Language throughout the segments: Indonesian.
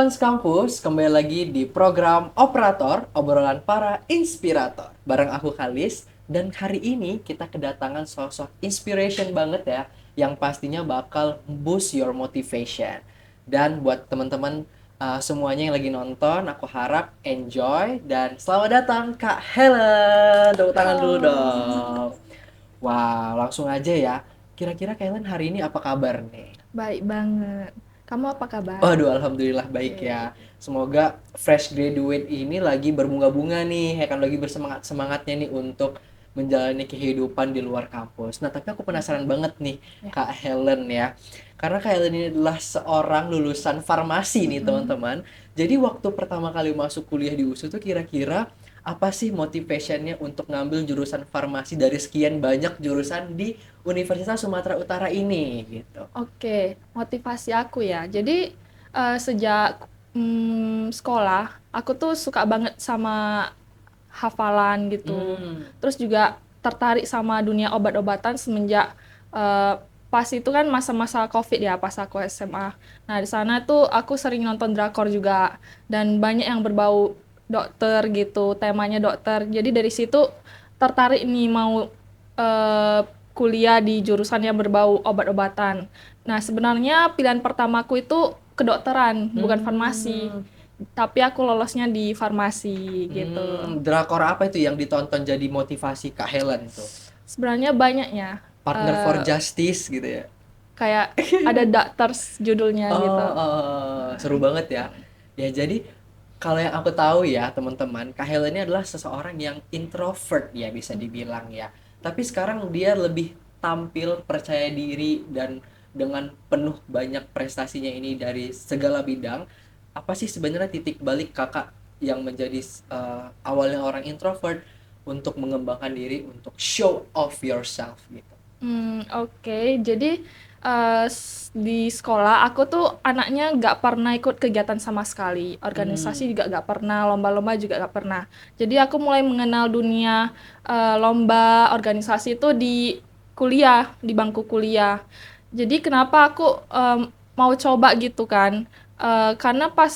Sons Kampus, kembali lagi di program Operator, obrolan para inspirator. Bareng aku Kalis, dan hari ini kita kedatangan sosok inspiration banget ya, yang pastinya bakal boost your motivation. Dan buat teman-teman semuanya yang lagi nonton, aku harap enjoy dan selamat datang Kak Helen. Tepuk tangan dulu Halo, dong. Wow, langsung aja ya. Kira-kira Kak Helen hari ini apa kabar nih? baik banget. Kamu apa kabar? Waduh, alhamdulillah baik Oke. ya. Semoga fresh graduate ini lagi berbunga-bunga nih, ya kan lagi bersemangat-semangatnya nih untuk menjalani kehidupan di luar kampus. Nah, tapi aku penasaran banget nih, Ya. Kak Helen ya. Karena Kak Helen ini adalah seorang lulusan farmasi nih, Mm-mm. teman-teman. Jadi waktu pertama kali masuk kuliah di USU tuh kira-kira apa sih motivationnya untuk ngambil jurusan farmasi dari sekian banyak jurusan di Universitas Sumatera Utara ini gitu. Oke, motivasi aku ya. Jadi sejak sekolah, aku tuh suka banget sama hafalan gitu. Hmm. Terus juga tertarik sama dunia obat-obatan semenjak eh, pas itu kan masa-masa COVID ya, pas aku SMA. Nah, di sana tuh aku sering nonton drakor juga dan banyak yang berbau dokter gitu, temanya dokter. Jadi dari situ tertarik nih mau eh, kuliah di jurusan yang berbau obat-obatan. Nah, sebenarnya pilihan pertamaku itu kedokteran, bukan farmasi. Hmm. Tapi aku lolosnya di farmasi gitu. Drakor apa itu yang ditonton jadi motivasi Kak Helen tuh? Sebenarnya banyak ya. Partner for Eh, Justice gitu ya. Kayak ada Doctors judulnya gitu. Seru banget ya. Ya jadi kalau yang aku tahu ya teman-teman, Kak Helen ini adalah seseorang yang introvert ya bisa dibilang ya. Tapi sekarang dia lebih tampil percaya diri dan dengan penuh banyak prestasinya ini dari segala bidang. Apa sih sebenarnya titik balik kakak yang menjadi awalnya orang introvert untuk mengembangkan diri untuk show off yourself gitu? Oke. Jadi di sekolah aku tuh anaknya nggak pernah ikut kegiatan sama sekali. Organisasi Hmm. juga nggak pernah, lomba-lomba juga nggak pernah. Jadi aku mulai mengenal dunia lomba organisasi itu di kuliah, di bangku kuliah. Jadi kenapa aku mau coba gitu kan? Karena pas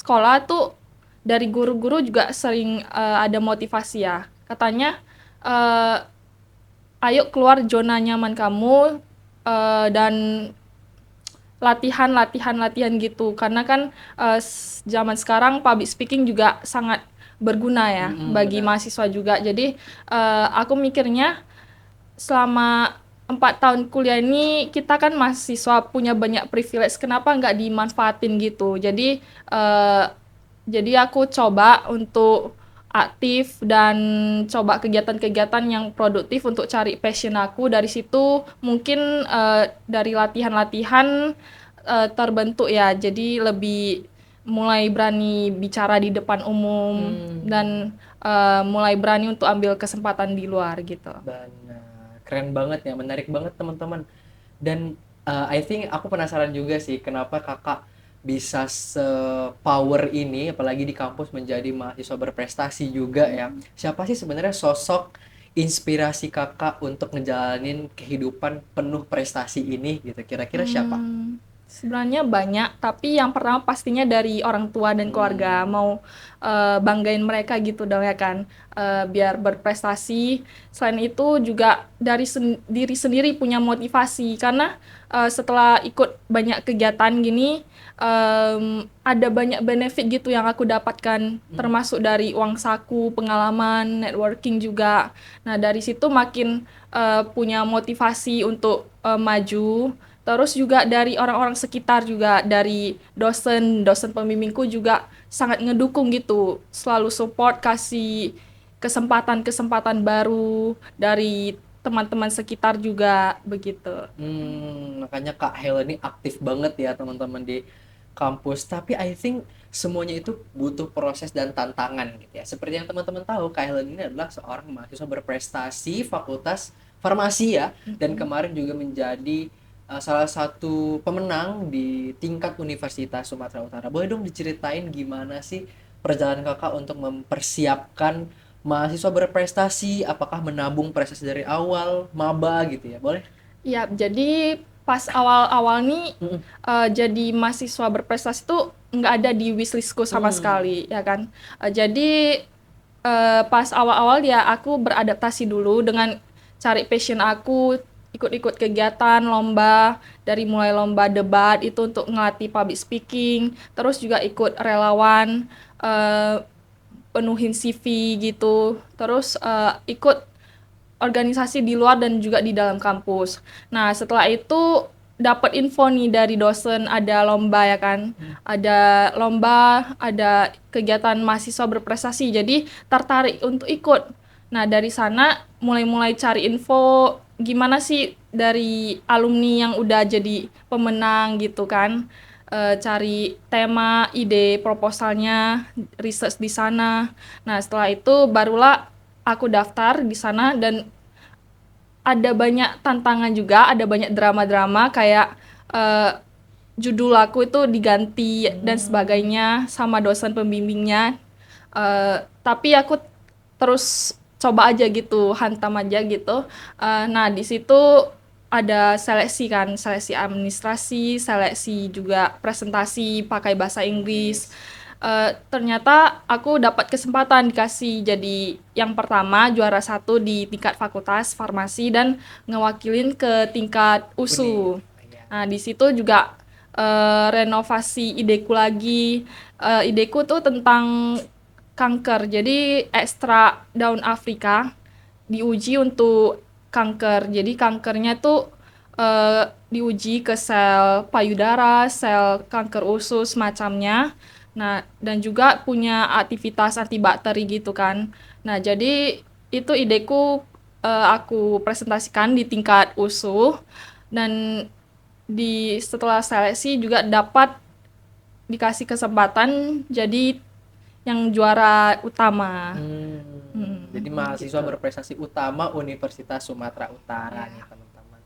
sekolah tuh dari guru-guru juga sering ada motivasi ya. Katanya eh, ayo keluar zona nyaman kamu dan latihan latihan latihan gitu karena kan zaman sekarang public speaking juga sangat berguna ya bagi Benar. mahasiswa juga. Jadi aku mikirnya selama 4 tahun kuliah ini kita kan mahasiswa punya banyak privilege, kenapa nggak dimanfaatin gitu. Eh, jadi aku coba untuk aktif dan coba kegiatan-kegiatan yang produktif untuk cari passion aku. Dari situ mungkin dari latihan-latihan terbentuk ya. Jadi lebih mulai berani bicara di depan umum Hmm. dan mulai berani untuk ambil kesempatan di luar gitu. Benar, keren banget ya, menarik banget teman-teman. Dan I think aku penasaran juga sih kenapa kakak bisa se-power ini, apalagi di kampus menjadi mahasiswa berprestasi juga ya. Siapa sih sebenarnya sosok inspirasi kakak untuk ngejalanin kehidupan penuh prestasi ini gitu? Kira-kira siapa? Sebenarnya banyak, tapi yang pertama pastinya dari orang tua dan keluarga. Hmm. Mau banggain mereka gitu dong ya kan, biar berprestasi. Selain itu juga dari diri sendiri punya motivasi, karena setelah ikut banyak kegiatan gini, ada banyak benefit gitu yang aku dapatkan, Hmm. termasuk dari uang saku, pengalaman, networking juga. Nah, dari situ makin punya motivasi untuk maju. Terus juga dari orang-orang sekitar juga, dari dosen pembimbingku juga sangat ngedukung gitu. Selalu support, kasih kesempatan-kesempatan baru dari teman-teman sekitar juga begitu. Makanya Kak Helen ini aktif banget ya teman-teman di kampus. Tapi I think semuanya itu butuh proses dan tantangan gitu ya. Seperti yang teman-teman tahu, Kak Helen ini adalah seorang mahasiswa berprestasi Fakultas Farmasi ya. Dan kemarin juga menjadi salah satu pemenang di tingkat Universitas Sumatera Utara. Boleh dong diceritain gimana sih perjalanan kakak untuk mempersiapkan mahasiswa berprestasi? Apakah menabung prestasi dari awal, maba gitu ya? Boleh? Ya, jadi pas awal-awal nih Mm-mm. jadi mahasiswa berprestasi tuh nggak ada di wishlistku sama Hmm. sekali, ya kan. Jadi pas awal-awal ya aku beradaptasi dulu dengan cari passion aku, ikut-ikut kegiatan, lomba, dari mulai lomba debat itu untuk ngelatih public speaking, terus juga ikut relawan, eh, penuhin CV gitu, terus ikut organisasi di luar dan juga di dalam kampus. Nah, setelah itu dapat info nih dari dosen ada lomba ya kan. Ada lomba, ada kegiatan mahasiswa berprestasi. Jadi tertarik untuk ikut. Nah, dari sana mulai-mulai cari info gimana sih dari alumni yang udah jadi pemenang gitu kan. Cari tema, ide proposalnya, research di sana. Nah, setelah itu barulah aku daftar di sana dan ada banyak tantangan juga, ada banyak drama-drama kayak eh, judul aku itu diganti dan sebagainya sama dosen pembimbingnya. Tapi aku terus coba aja gitu, hantam aja gitu. Nah, di situ ada seleksi kan, seleksi administrasi, seleksi juga presentasi pakai bahasa Inggris. Ternyata aku dapat kesempatan dikasih jadi yang pertama juara satu di tingkat fakultas farmasi dan ngewakilin ke tingkat Uni. USU. Ya. Nah, di situ juga renovasi ideku lagi. Ideku tuh tentang kanker. Jadi ekstra daun Afrika diuji untuk kanker. Jadi kankernya tuh diuji ke sel payudara, sel kanker usus macamnya. Nah, dan juga punya aktivitas antibakteri gitu kan. Nah, jadi itu ideku aku presentasikan di tingkat USU dan setelah seleksi juga dapat dikasih kesempatan jadi yang juara utama. Jadi mahasiswa Gitu. berprestasi utama Universitas Sumatera Utara nih Ya. teman-teman.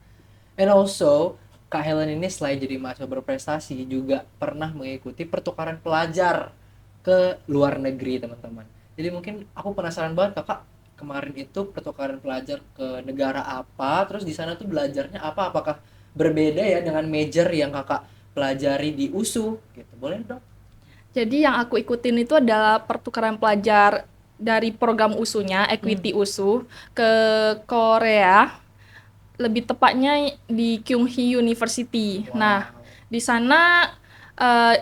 And also, Kak Helen ini selain jadi mahasiswa berprestasi juga pernah mengikuti pertukaran pelajar ke luar negeri teman-teman. Jadi mungkin aku penasaran banget kakak kemarin itu pertukaran pelajar ke negara apa, terus di sana tuh belajarnya apa? Apakah berbeda ya dengan major yang kakak pelajari di USU gitu? Boleh dong? Jadi yang aku ikutin itu adalah pertukaran pelajar dari program USU-nya, Hmm. Equity USU, ke Korea, lebih tepatnya di Kyunghee University. Nah, Wow. di sana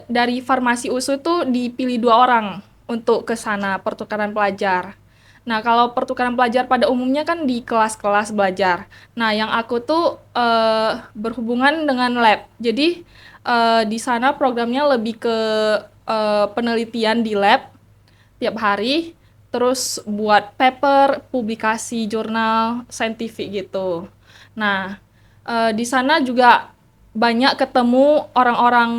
dari farmasi USU tuh dipilih 2 orang untuk ke sana pertukaran pelajar. Nah, kalau pertukaran pelajar pada umumnya kan di kelas-kelas belajar. Nah, yang aku tuh berhubungan dengan lab. Jadi di sana programnya lebih ke penelitian di lab tiap hari, terus buat paper, publikasi jurnal saintifik gitu. Nah, di sana juga banyak ketemu orang-orang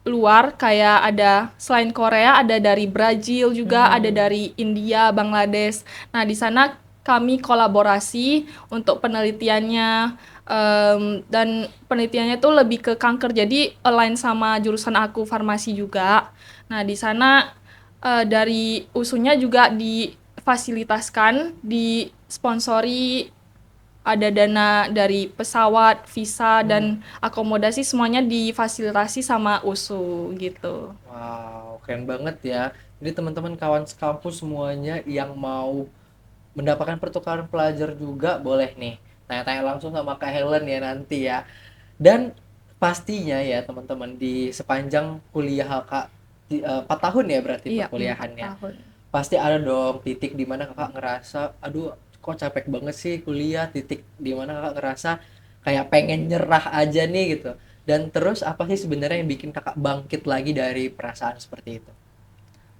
luar kayak ada selain Korea ada dari Brazil juga ada Hmm. dari India, Bangladesh. Nah, di sana kami kolaborasi untuk penelitiannya dan penelitiannya tuh lebih ke kanker jadi align sama jurusan aku farmasi juga. Nah, di sana dari usunya juga difasilitaskan, disponsori ada dana dari pesawat, visa, Hmm. dan akomodasi semuanya difasilitasi sama USU gitu. Wow, keren banget ya. Jadi teman-teman kawan sekampus semuanya yang mau mendapatkan pertukaran pelajar juga boleh nih tanya-tanya langsung sama Kak Helen ya nanti ya. Dan pastinya ya teman-teman di sepanjang kuliah Kakak 4 tahun ya berarti Iya, perkuliahannya. 4 tahun. Pasti ada dong titik di mana Kakak ngerasa aduh kok capek banget sih kuliah, titik di mana Kakak ngerasa kayak pengen nyerah aja nih gitu. Dan terus apa sih sebenarnya yang bikin Kakak bangkit lagi dari perasaan seperti itu?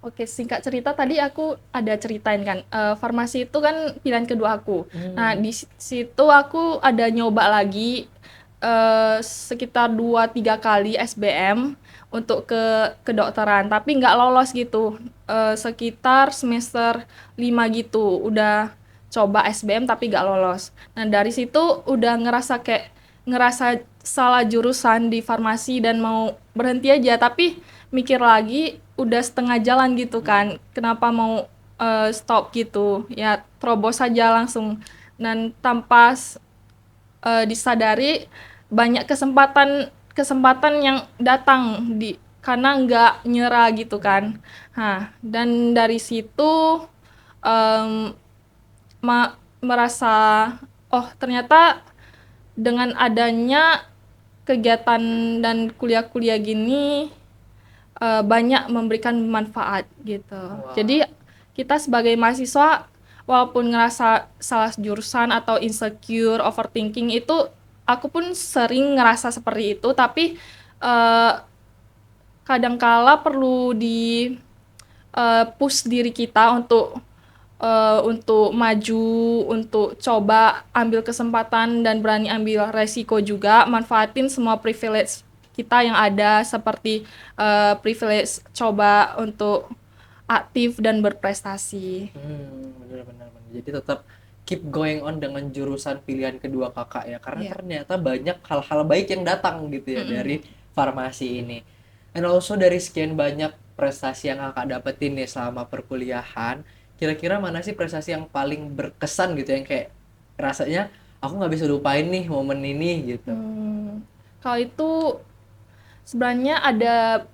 Oke, singkat cerita tadi aku ada ceritain kan, farmasi itu kan pilihan kedua aku. Nah, Hmm. di situ aku ada nyoba lagi sekitar 2-3 kali SBM untuk ke kedokteran, tapi nggak lolos gitu. Sekitar semester 5 gitu, udah coba SBM tapi nggak lolos. Nah, dari situ udah ngerasa salah jurusan di farmasi dan mau berhenti aja, tapi mikir lagi udah setengah jalan gitu kan kenapa mau stop gitu ya terobos saja langsung dan tanpa disadari banyak kesempatan kesempatan yang datang karena nggak nyerah gitu kan. Nah, dan dari situ em, merasa oh ternyata dengan adanya kegiatan dan kuliah-kuliah gini banyak memberikan manfaat gitu. Wah. Jadi kita sebagai mahasiswa walaupun ngerasa salah jurusan atau insecure, overthinking itu aku pun sering ngerasa seperti itu, tapi eh, kadangkala perlu di push diri kita untuk maju, untuk coba ambil kesempatan dan berani ambil resiko juga, manfaatin semua privilege kita yang ada seperti privilege coba untuk aktif dan berprestasi. Benar-benar. Jadi tetap keep going on dengan jurusan pilihan kedua kakak ya, karena Iya. ternyata banyak hal-hal baik yang datang gitu ya Mm-mm. dari farmasi ini. And also dari sekian banyak prestasi yang kakak dapetin nih selama perkuliahan, kira-kira mana sih prestasi yang paling berkesan gitu yang kayak rasanya aku nggak bisa lupain nih momen ini gitu. Kalau itu sebenarnya ada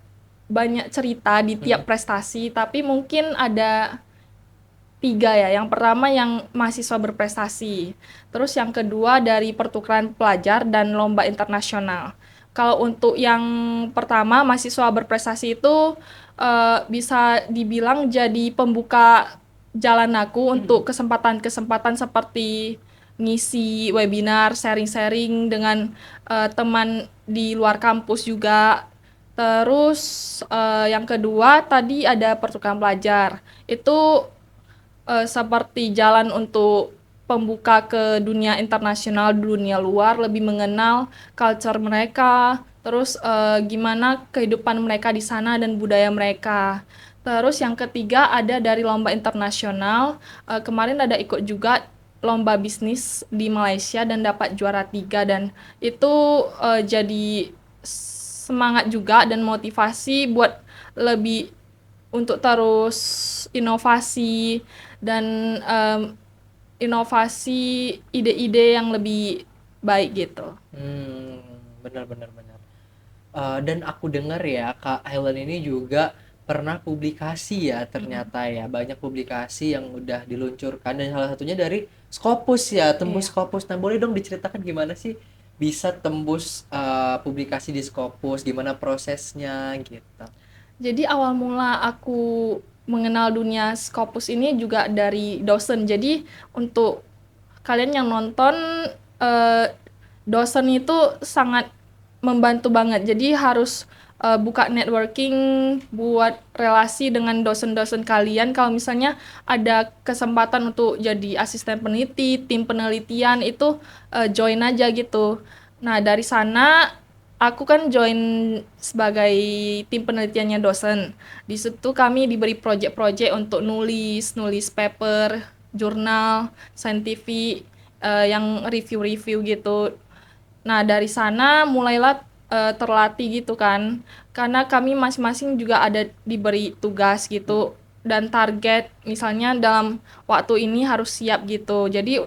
banyak cerita di Hmm. tiap prestasi, tapi mungkin ada tiga ya. Yang pertama yang mahasiswa berprestasi. Terus yang kedua dari pertukaran pelajar dan lomba internasional. Kalau untuk yang pertama mahasiswa berprestasi itu bisa dibilang jadi pembuka jalan aku untuk kesempatan-kesempatan seperti ngisi webinar, sharing-sharing dengan teman di luar kampus juga. Terus yang kedua tadi ada pertukaran pelajar. Itu seperti jalan untuk pembuka ke dunia internasional, dunia luar, lebih mengenal culture mereka, terus gimana kehidupan mereka di sana dan budaya mereka. Terus yang ketiga ada dari lomba internasional, kemarin ada ikut juga lomba bisnis di Malaysia dan dapat juara 3 dan itu jadi semangat juga dan motivasi buat lebih untuk terus inovasi dan em, inovasi ide-ide yang lebih baik gitu. Benar-benar. Dan aku dengar ya Kak Helen ini juga pernah publikasi ya ternyata ya, banyak publikasi yang udah diluncurkan dan salah satunya dari Scopus ya, tembus Iya. Scopus. Nah boleh dong diceritakan gimana sih bisa tembus publikasi di Scopus, gimana prosesnya gitu. Jadi awal mula aku mengenal dunia Scopus ini juga dari dosen. Jadi untuk kalian yang nonton, eh, dosen itu sangat membantu banget. Jadi harus buka networking, buat relasi dengan dosen-dosen kalian. Kalau misalnya ada kesempatan untuk jadi asisten peneliti, tim penelitian itu join aja gitu. Nah dari sana aku kan join sebagai tim penelitiannya dosen. Di situ kami diberi project-project untuk nulis paper, jurnal, scientific, yang review-review gitu. Nah, dari sana mulailah terlatih gitu kan. Karena kami masing-masing juga ada diberi tugas gitu dan target misalnya dalam waktu ini harus siap gitu. Jadi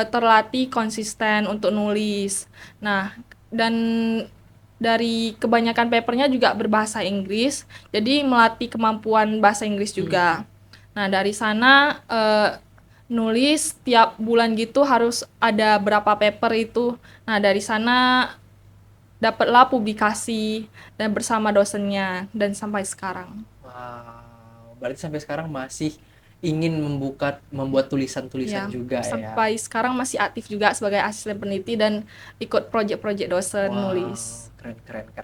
terlatih konsisten untuk nulis. Nah, dan dari kebanyakan papernya juga berbahasa Inggris, jadi melatih kemampuan bahasa Inggris juga. Nah, dari sana nulis tiap bulan gitu harus ada berapa paper itu. Nah, dari sana dapatlah publikasi dan bersama dosennya dan sampai sekarang. Wow, berarti sampai sekarang masih ingin membuat tulisan-tulisan Ya, juga ya. sampai sekarang masih aktif juga sebagai asisten peneliti dan ikut proyek-proyek dosen Wow, nulis. keren.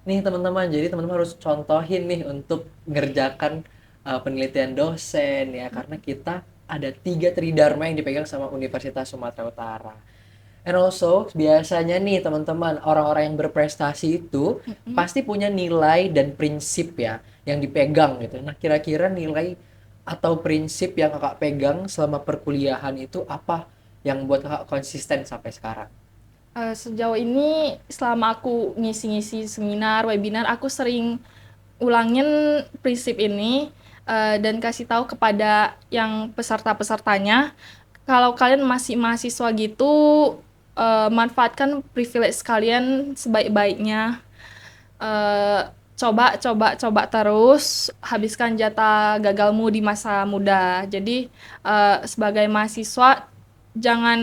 Nih teman-teman, jadi teman-teman harus contohin nih untuk ngerjakan penelitian dosen ya, karena kita ada 3 Tridharma yang dipegang sama Universitas Sumatera Utara. And also, biasanya nih teman-teman, orang-orang yang berprestasi itu pasti punya nilai dan prinsip ya yang dipegang gitu. Nah, kira-kira nilai atau prinsip yang kakak pegang selama perkuliahan itu apa yang buat kakak konsisten sampai sekarang? Sejauh ini selama aku ngisi-ngisi seminar, webinar, aku sering ulangin prinsip ini dan kasih tahu kepada yang peserta-pesertanya kalau kalian masih mahasiswa gitu manfaatkan privilege kalian sebaik-baiknya. coba terus, habiskan jatah gagalmu di masa muda. Jadi, sebagai mahasiswa jangan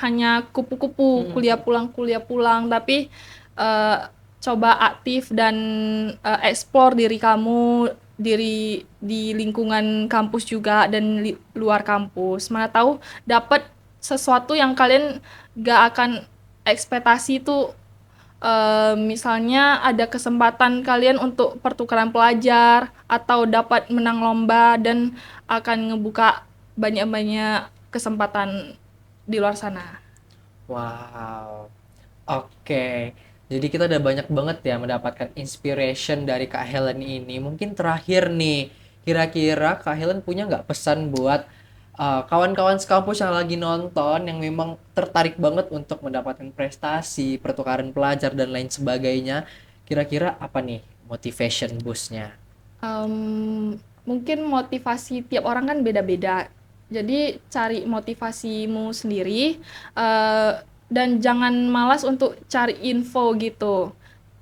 hanya kupu-kupu kuliah pulang, tapi eh, coba aktif dan explore diri kamu, diri di lingkungan kampus juga dan luar kampus. Mana tahu dapat sesuatu yang kalian gak akan ekspektasi itu. Misalnya ada kesempatan kalian untuk pertukaran pelajar atau dapat menang lomba dan akan ngebuka banyak-banyak kesempatan di luar sana. Wow. Oke. Jadi kita udah banyak banget ya mendapatkan inspiration dari Kak Helen ini. Mungkin terakhir nih, kira-kira Kak Helen punya nggak pesan buat kawan-kawan sekampus yang lagi nonton yang memang tertarik banget untuk mendapatkan prestasi, pertukaran pelajar dan lain sebagainya. Kira-kira apa nih motivation boostnya? Mungkin motivasi tiap orang kan beda-beda. Jadi cari motivasimu sendiri, dan jangan malas untuk cari info gitu.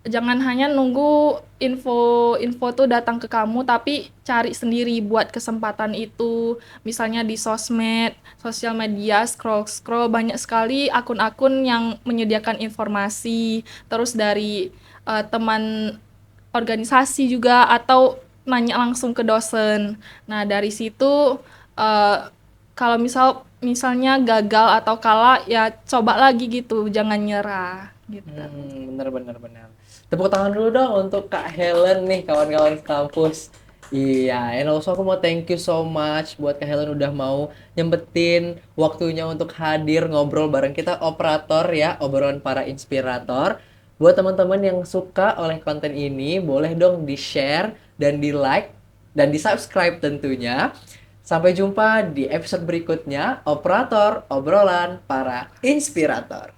Jangan hanya nunggu info tuh datang ke kamu, tapi cari sendiri buat kesempatan itu. Misalnya di sosmed, sosial media, scroll-scroll banyak sekali akun-akun yang menyediakan informasi. Terus dari teman organisasi juga atau nanya langsung ke dosen. Nah, dari situ eh, kalau misalnya gagal atau kalah ya coba lagi gitu, jangan nyerah gitu. Bener bener bener. Tepuk tangan dulu dong untuk Kak Helen nih, kawan-kawan kampus. Iya, and also aku mau thank you so much buat Kak Helen udah mau nyempetin waktunya untuk hadir ngobrol bareng kita operator ya, obrolan para inspirator. Buat teman-teman yang suka oleh konten ini, boleh dong di-share dan di-like dan di-subscribe tentunya. Sampai jumpa di episode berikutnya, operator obrolan para inspirator.